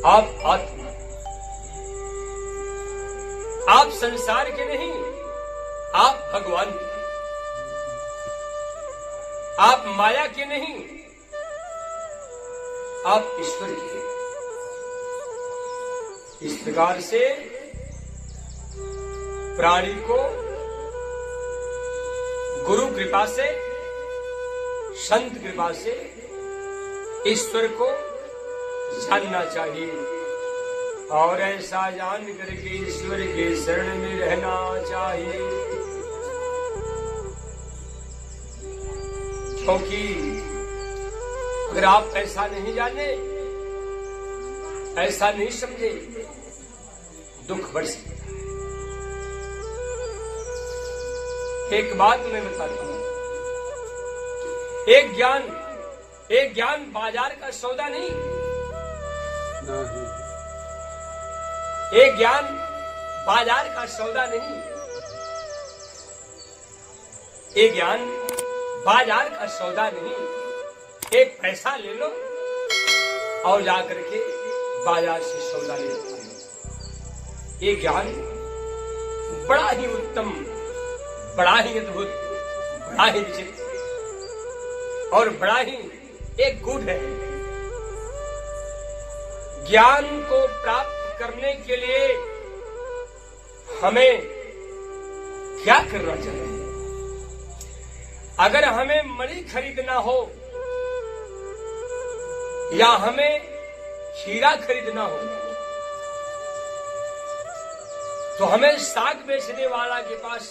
आप आत्मा, आप संसार के नहीं, आप भगवान के, आप माया के नहीं, आप ईश्वर के। इस प्रकार से प्राणी को गुरु कृपा से, संत कृपा से ईश्वर को जानना चाहिए और ऐसा जान करके ईश्वर के शरण में रहना चाहिए। क्योंकि अगर आप ऐसा नहीं जाने, ऐसा नहीं समझे, दुख बढ़ सकता है। एक बात मैं बताता हूं, एक ज्ञान बाजार का सौदा नहीं। एक ज्ञान बाजार का सौदा नहीं। एक ज्ञान बाजार का सौदा नहीं। एक पैसा ले लो और जाकर के बाजार से सौदा ले लो। ये ज्ञान बड़ा ही उत्तम, बड़ा ही अद्भुत, बड़ा ही विचित्र और बड़ा ही एक गुण है। ज्ञान को प्राप्त करने के लिए हमें क्या करना चाहिए? अगर हमें मणि खरीदना हो या हमें हीरा खरीदना हो तो हमें साग बेचने वाला के पास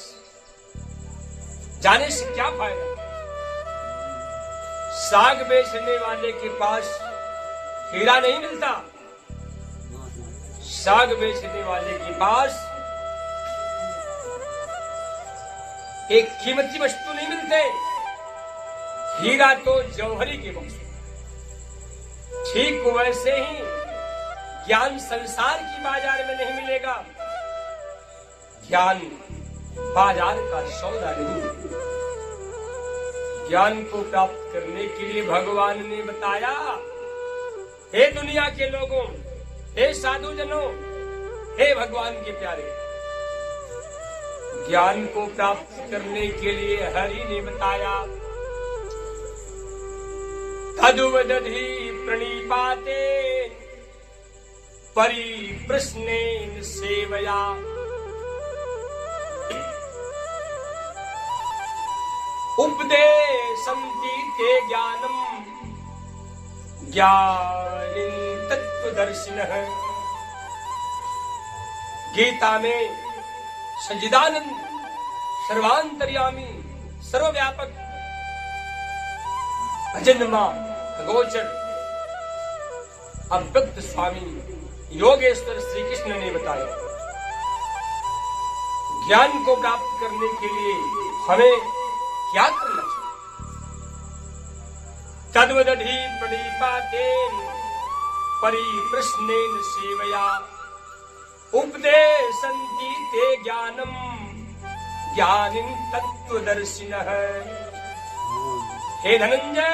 जाने से क्या फायदा? साग बेचने वाले के पास हीरा नहीं मिलता, साग बेचने वाले के पास एक कीमती वस्तु नहीं मिलते। हीरा तो जौहरी के वस्तु। ठीक वैसे ही ज्ञान संसार की बाजार में नहीं मिलेगा। ज्ञान बाजार का सौदा नहीं। ज्ञान को प्राप्त करने के लिए भगवान ने बताया, हे दुनिया के लोगों, हे साधु जनों, हे भगवान के प्यारे, ज्ञान को प्राप्त करने के लिए हरि ने बताया, तदुवदधि प्रणिपाते परिप्रश्नेन सेवया। उपदेशन्ति ते ज्ञानम् ज्ञानिन तत्वदर्शिनः। गीता में सच्चिदानंद, सर्वांतर्यामी, सर्वव्यापक, अजन्मा, अगोचर, अव्यक्त स्वामी योगेश्वर श्री कृष्ण ने बताया, ज्ञान को प्राप्त करने के लिए हमें क्या करना चाहिए? तद्वदधि प्रणिपातेन परिप्रश्नेन सेवया उपदेशन्ति ते ज्ञानम् ज्ञानिन तत्वदर्शिनः। हे धनंजय,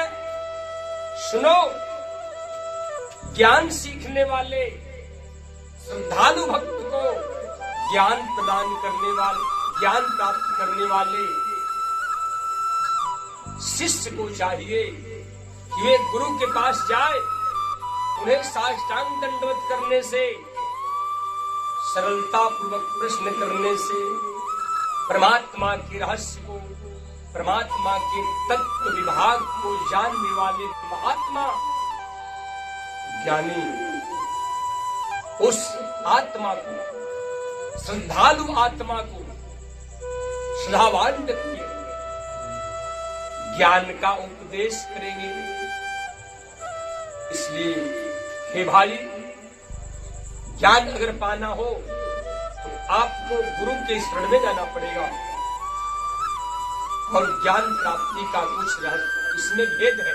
सुनो, ज्ञान सीखने वाले श्रद्धालु भक्त को ज्ञान प्रदान करने वाले, ज्ञान प्राप्त करने वाले शिष्य को चाहिए कि वे गुरु के पास जाए, उन्हें साष्टांग दंडवत करने से, सरलता पूर्वक प्रश्न करने से परमात्मा के रहस्य को, परमात्मा के तत्व विभाग को जानने वाले महात्मा ज्ञानी उस आत्मा को, श्रद्धालु आत्मा को, श्रद्धावान व्यक्ति ज्ञान का उपदेश करेंगे। इसलिए हे भाई, ज्ञान अगर पाना हो तो आपको गुरु के शरण में जाना पड़ेगा। और ज्ञान प्राप्ति का कुछ रहस्य इसमें भेद है।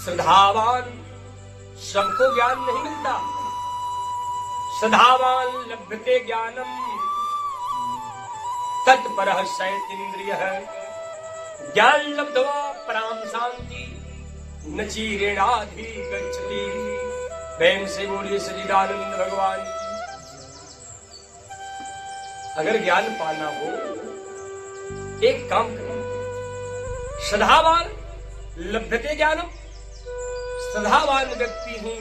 श्रद्धावान सबको ज्ञान नहीं मिलता। श्रद्धावान लभते ज्ञानम तत्परः शयतीन्द्रियः। ज्ञान लब्ध्वा पराम शांति न चीरेणाधि गच्छति। प्रेम से बोलिए सच्चिदानंद भगवान। अगर ज्ञान पाना हो एक काम करो, सदावान लभ्यते ज्ञानम, सदावान व्यक्ति ही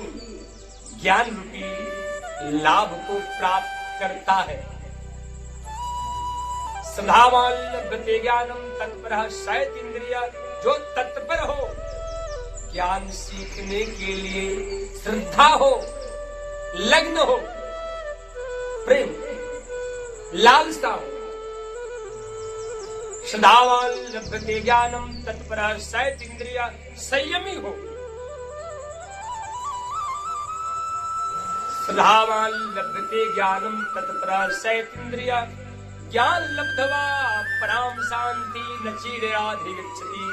ज्ञान रूपी लाभ को प्राप्त करता है। सदावान लभ्यते ज्ञानम तत्परः सयत इंद्रिय, जो तत्पर हो, ज्ञान सीखने के लिए श्रद्धा हो, लग्न हो, प्रेम लालसा हो। सदावान लभ्यते ज्ञानम तत्परः सयत इंद्रिय, संयमी हो। सदावान लभ्यते ज्ञानम तत्परः सयत इंद्रिय, ज्ञान लब्ध्वा पराम शांति न चिरेणाधिगच्छति।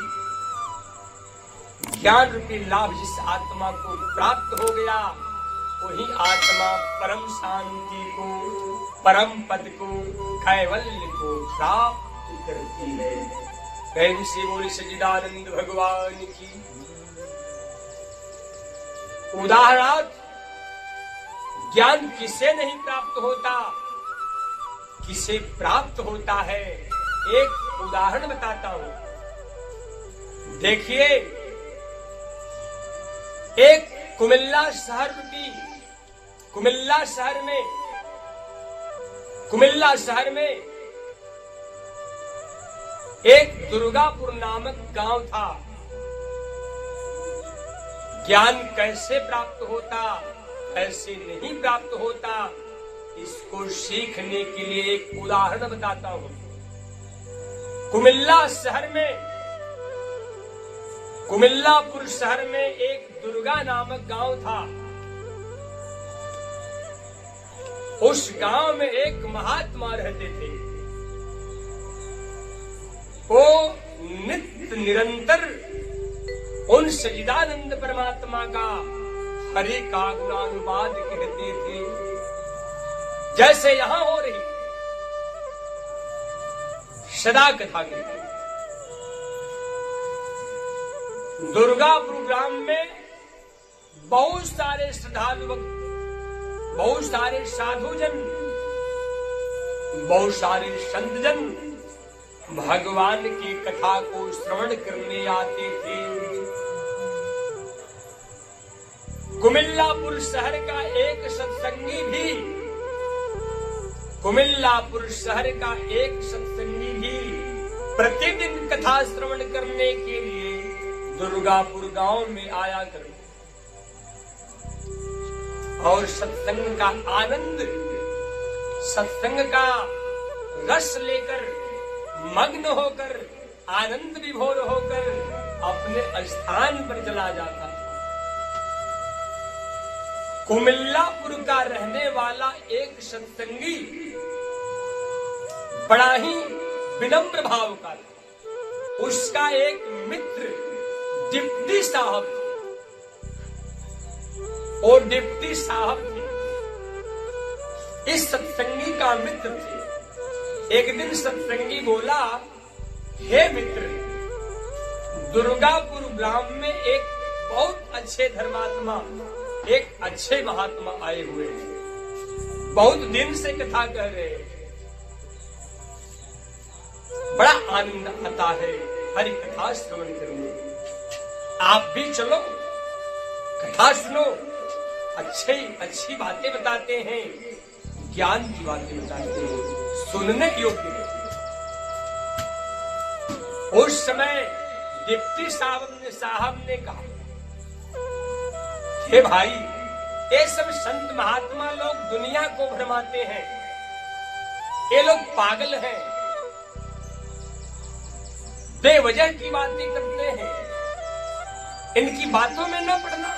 ज्ञान रूपी लाभ जिस आत्मा को प्राप्त हो गया, वही आत्मा परम शांति को, परम पद को, कैवल्य को प्राप्त करती है। प्रेम से बोले सच्चिदानंद भगवान की। उदाहरणार्थ ज्ञान किसे नहीं प्राप्त होता, किसे प्राप्त होता है, एक उदाहरण बताता हूं। देखिए, एक कुमिल्ला शहर रूपी, कुमिल्ला शहर में एक दुर्गापुर नामक गांव था। ज्ञान कैसे प्राप्त होता, कैसे नहीं प्राप्त होता, इसको सीखने के लिए एक उदाहरण बताता हूं। कुमिल्लापुर शहर में एक दुर्गा नामक गांव था। उस गांव में एक महात्मा रहते थे। वो नित्य निरंतर उन सच्चिदानंद परमात्मा का हरि का गुणानुवाद कहते थे, जैसे यहां हो रही सदा कथा की। दुर्गापुर ग्राम में बहुत सारे श्रद्धालु भक्त, बहुत सारे साधुजन, बहुत सारे संतजन भगवान की कथा को श्रवण करने आते थे। कुमिल्लापुर शहर का एक सत्संगी भी प्रतिदिन कथा श्रवण करने के लिए दुर्गापुर गांव में आया करो और सत्संग का आनंद, सत्संग का रस लेकर, मग्न होकर, आनंद विभोर होकर अपने स्थान पर चला जाता। कुमिल्लापुर का रहने वाला एक सत्संगी बड़ा ही विनम्र भाव का था। उसका एक मित्र डिप्टी साहब थे, और डिप्टी साहब थे इस सत्संगी का मित्र थे। एक दिन सत्संगी बोला, हे मित्र, दुर्गापुर ग्राम में एक बहुत अच्छे धर्मात्मा, एक अच्छे महात्मा आए हुए हैं, बहुत दिन से कथा कह रहे हैं, बड़ा आनंद आता है हरि कथा श्रवण करने। आप भी चलो, कथा सुनो, अच्छी बातें बताते हैं, ज्ञान की बातें बताते हैं, सुनने योग्य है। उस समय डिप्टी साहब ने कहा, हे भाई, ये सब संत महात्मा लोग दुनिया को भरमाते हैं, ये लोग पागल हैं, बेवजह की बातें करते हैं, इनकी बातों में न पड़ना।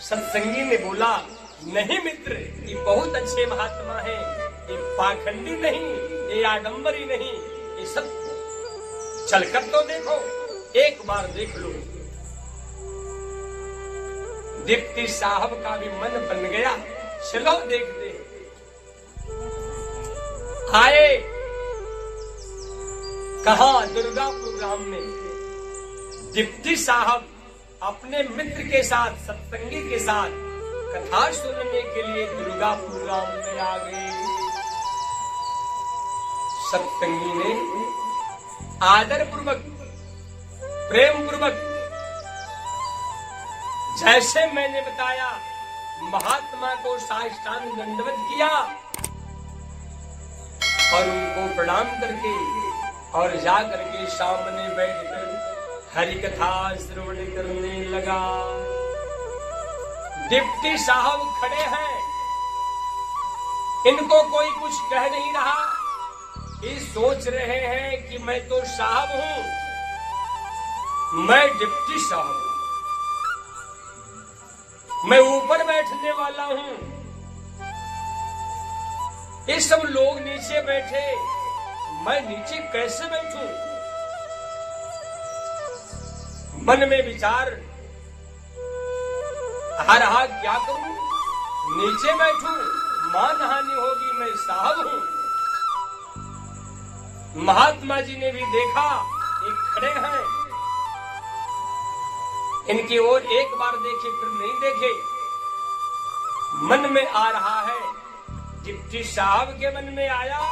सत्संगी ने बोला, नहीं मित्र, ये बहुत अच्छे महात्मा हैं, ये पाखंडी नहीं, ये आडंबरी नहीं, ये सब चलकर तो देखो, एक बार देख लो। डिप्टी साहब का भी मन बन गया, चलो देखते। आए कहा, दुर्गापुर ग्राम में। डिप्टी साहब अपने मित्र के साथ, सत्संगी के साथ कथा सुनने के लिए दुर्गापुर ग्राम में आ गए। सत्संगी ने आदर पूर्वक, प्रेम पूर्वक, जैसे मैंने बताया, महात्मा को साष्टांग दंडवत किया और उनको प्रणाम करके और जा करके सामने बैठकर हरि कथा श्रवण करने लगा। डिप्टी साहब खड़े हैं, इनको कोई कुछ कह नहीं रहा। ये सोच रहे हैं कि मैं तो साहब हूं, मैं डिप्टी साहब हूं, मैं ऊपर बैठने वाला हूं। ये सब लोग नीचे बैठे, मैं नीचे कैसे बैठूं? मन में विचार आ रहा, क्या करूं? नीचे बैठूं, मान हानि होगी, मैं साहब हूं। महात्मा जी ने भी देखा, ये खड़े हैं, इनकी ओर एक बार देखे फिर नहीं देखे। मन में आ रहा है, डिप्टी साहब के मन में आया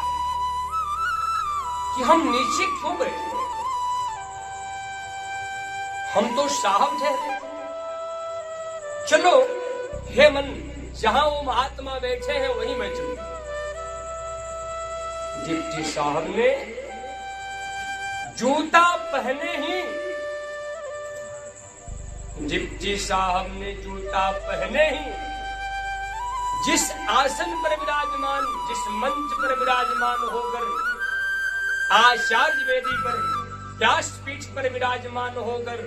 कि हम नीचे क्यों बैठे, हम तो साहब ठहरे। चलो हे मन, जहां वो महात्मा बैठे हैं वहीं मैं चलूं। डिप्टी साहब ने जूता पहने ही, डिप्टी साहब ने जूता पहने ही जिस आसन पर विराजमान, जिस मंच पर विराजमान होकर, आचार्य वेदी पर, व्यासपीठ पर विराजमान होकर,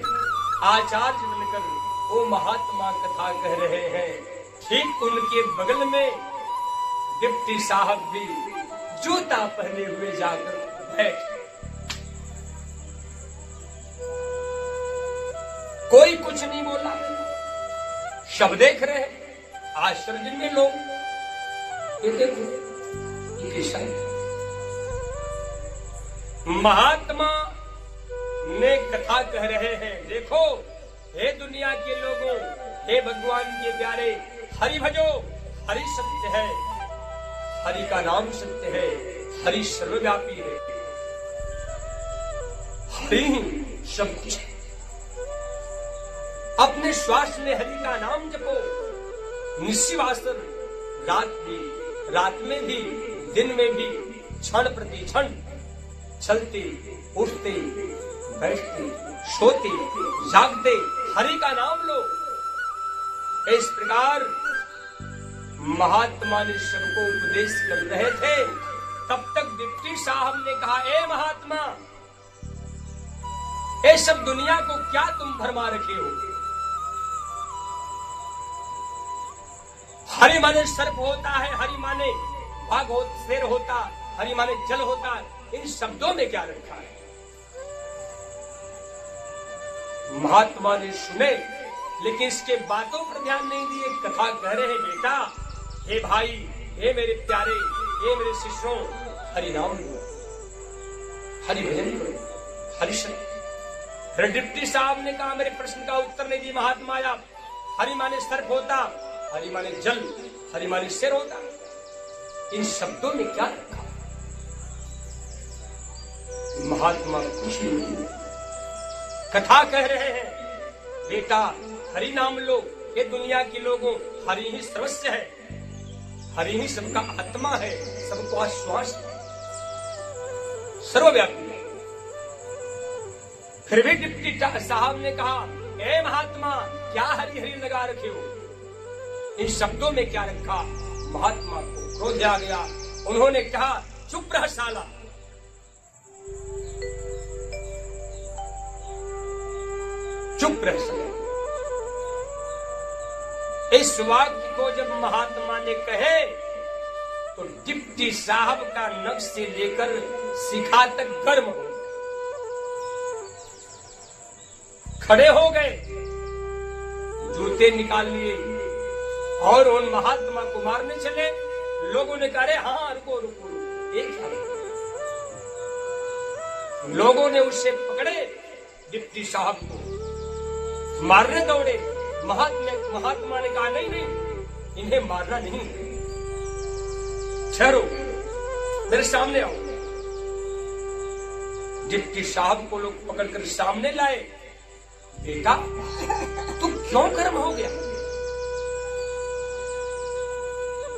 आचार्य बनकर वो महात्मा कथा कह रहे हैं, ठीक उनके बगल में डिप्टी साहब भी जूता पहने हुए जाकर बैठे। कोई कुछ नहीं बोला, सब देख रहे हैं। आश्चर्य में लोग, ये देखो, ये कैसा है? महात्मा ने कथा कह रहे हैं, देखो हे दुनिया के लोगों, हे भगवान के प्यारे, हरि भजो, हरि सत्य है, हरि का नाम सत्य है, हरि सर्वव्यापी है, हरि ही सब कुछ है। अपने श्वास में हरि का नाम जपो, निशिवासर, रात में भी, दिन में भी, क्षण प्रति क्षण चलते, उठते, बैठते, सोते, जागते हरि का नाम लो। इस प्रकार महात्मा ने सबको उपदेश कर रहे थे। तब तक डिप्टी साहब ने कहा, ए महात्मा, ये सब दुनिया को क्या तुम भरमा रखे हो? हरि माने सर्प होता है, हरि माने बाघ हो, शेर होता, हरि माने जल होता है, इन शब्दों में क्या रखा है? महात्मा ने सुने, लेकिन इसके बातों पर ध्यान नहीं दिए। कथा कह रहे हैं, बेटा, हे भाई, हे मेरे प्यारे, हे मेरे शिष्यों, हरि नाम लो, हरि भजन करो, हरि शक्ति। फिर डिप्टी साहब ने कहा, मेरे प्रश्न का उत्तर नहीं दिए महात्मा आप। हरि माने सर्प होता, हरि माने जल, हरि माने शेर होता, इन शब्दों में क्या रखा? महात्मा कुछ नहीं, कथा कह रहे हैं, बेटा हरि नाम लो, ये दुनिया के लोगों, हरि ही सर्वस्व है, हरि ही सबका आत्मा है, सबको आश्वास है, सर्वव्यापी है। फिर भी डिप्टी साहब ने कहा, ए महात्मा, क्या हरि हरि लगा रखे हो? इन शब्दों में क्या रखा? महात्मा को क्रोध आ गया। उन्होंने कहा, चुप रह साला, चुप रह साला। इस वाक्य को जब महात्मा ने कहे तो डिप्टी साहब का नख से लेकर शिखा तक गर्म हो, खड़े हो गए, जूते निकाल लिए और उन महात्मा को मारने चले। लोगों ने कहा, हाँ रुको रुको, एक लोगों ने उसे पकड़े, डिप्टी साहब को मारने दौड़े। महात्मा ने कहा, नहीं नहीं, इन्हें मारना नहीं, ठहरो, मेरे सामने आओ। डिप्टी साहब को लोग पकड़कर सामने लाए। बेटा, तू क्यों गर्म हो गया?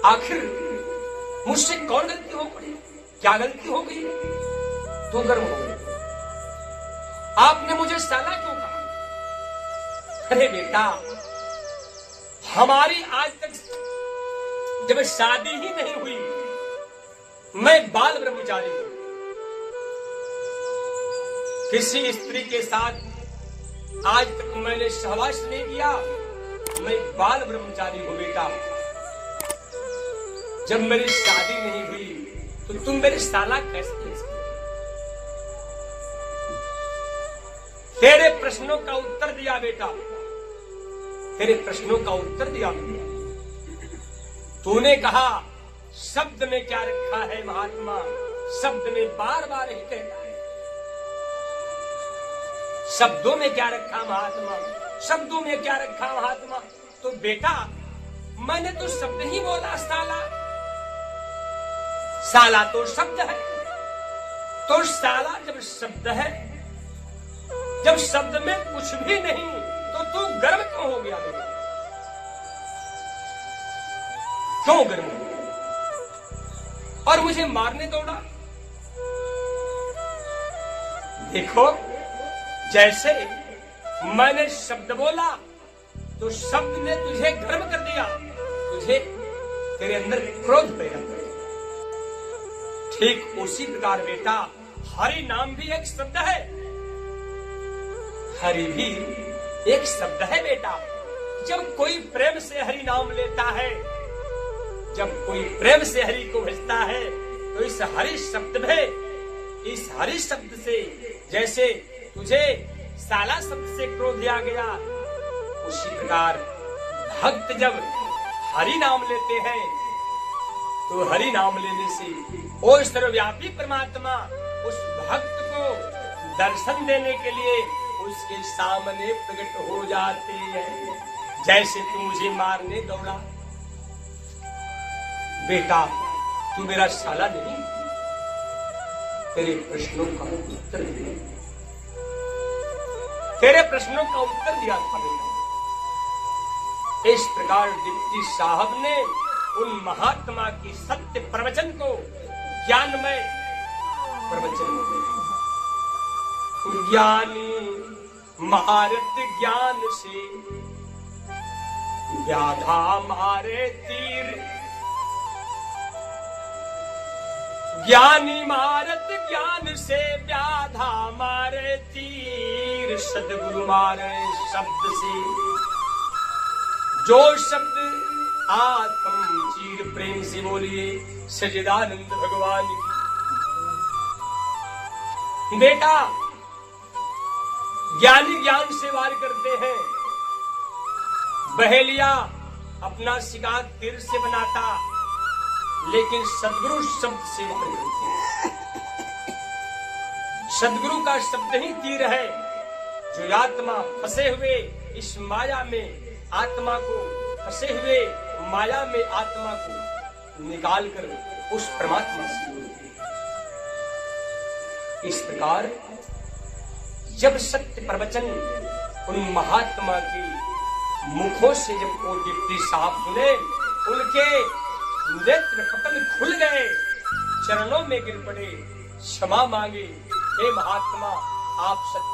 आखिर मुझसे कौन गलती हो पड़ी? क्या गलती हो गई? तू गर्म हो गया। आपने मुझे साला क्यों कहा? अरे बेटा, हमारी आज तक जब शादी ही नहीं हुई, मैं बाल ब्रह्मचारी हूं। किसी स्त्री के साथ आज तक मैंने सहवास नहीं किया, मैं बाल ब्रह्मचारी हूं बेटा। जब मेरी शादी नहीं हुई तो तुम मेरी साला कैसे ले सकते? तेरे प्रश्नों का उत्तर दिया बेटा, तेरे प्रश्नों का उत्तर दिया। तूने कहा शब्द में क्या रखा है महात्मा, शब्द में बार बार ही कहता है। शब्दों में क्या रखा महात्मा, शब्दों में क्या रखा महात्मा? तो बेटा, मैंने तो शब्द ही बोला, साला। साला तो शब्द है, तो साला जब शब्द है, जब शब्द में कुछ भी नहीं, तो तू गर्म क्यों हो गया बेटा? क्यों गर्म हो गया और मुझे मारने दौड़ा? देखो, जैसे मैंने शब्द बोला तो शब्द ने तुझे गर्म कर दिया, तुझे तेरे अंदर क्रोध पैदा कर दिया। ठीक उसी प्रकार बेटा, हरि नाम भी एक शब्द है, हरि भी एक शब्द है बेटा। जब कोई प्रेम से हरि नाम लेता है, जब कोई प्रेम से हरि को भजता है, तो इस हरि शब्द में, इस हरि शब्द से, जैसे तुझे साला शब्द से क्रोध आ गया, उसी प्रकार भक्त जब हरि नाम लेते हैं, तो हरि नाम लेने से वो सर्वव्यापी परमात्मा उस भक्त को दर्शन देने के लिए उसके सामने प्रकट हो जाते हैं। जैसे तू मुझे मारने दौड़ा, बेटा तू मेरा साला नहीं, तेरे प्रश्नों का उत्तर दिया, तेरे प्रश्नों का उत्तर दिया था बेटा। इस प्रकार डिप्टी साहब ने उन महात्मा की सत्य प्रवचन को ज्ञानमय प्रवचन, ज्ञानी मारत ज्ञान से व्याधा मारे तीर, ज्ञानी मारत ज्ञान से व्याधा मारे तीर, सदगुरु मारे शब्द से, जो शब्द आत्म चीर। प्रेम से बोलिए सच्चिदानंद भगवान की। बेटा, ज्ञानी ज्ञान से वार करते हैं, बहेलिया अपना शिकार तीर से बनाता, लेकिन सदगुरु शब्द से वार करते हैं। सदगुरु का शब्द ही तीर है, जो आत्मा फंसे हुए इस माया में, आत्मा को फंसे हुए माया में आत्मा को निकाल कर उस परमात्मा से जोड़ते हैं। इस प्रकार जब सत्य प्रवचन उन महात्मा की मुखों से जब वो डिप्टी साहब सुने, उनके नेत्र पटल खुल गए, चरणों में गिर पड़े, क्षमा मांगे, हे महात्मा आप सत्य